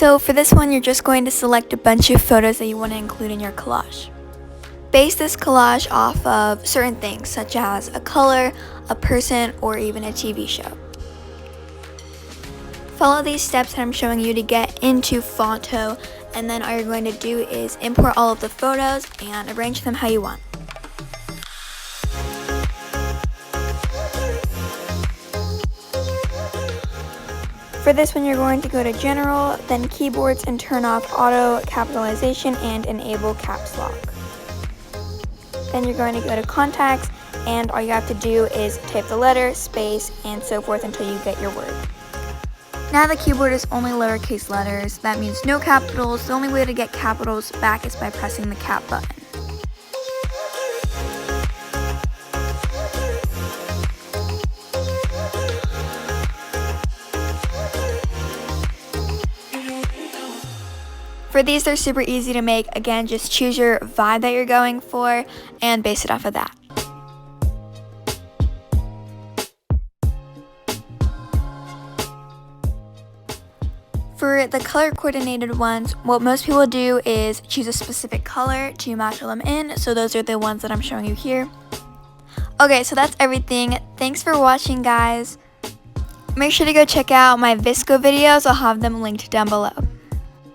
So for this one, you're just going to select a bunch of photos that you want to include in your collage. Base this collage off of certain things such as a color, a person, or even a TV show. Follow these steps that I'm showing you to get into Phonto, and then all you're going to do is import all of the photos and arrange them how you want. For this one, you're going to go to General, then Keyboards, and turn off Auto Capitalization and enable Caps Lock. Then you're going to go to Contacts, and all you have to do is type the letter, space, and so forth until you get your word. Now the keyboard is only lowercase letters. That means no capitals. The only way to get capitals back is by pressing the cap button. For these, they're super easy to make. Again, just choose your vibe that you're going for and base it off of that. For the color coordinated ones, what most people do is choose a specific color to match them in. So those are the ones that I'm showing you here. Okay, so that's everything. Thanks for watching, guys. Make sure to go check out my VSCO videos. I'll have them linked down below.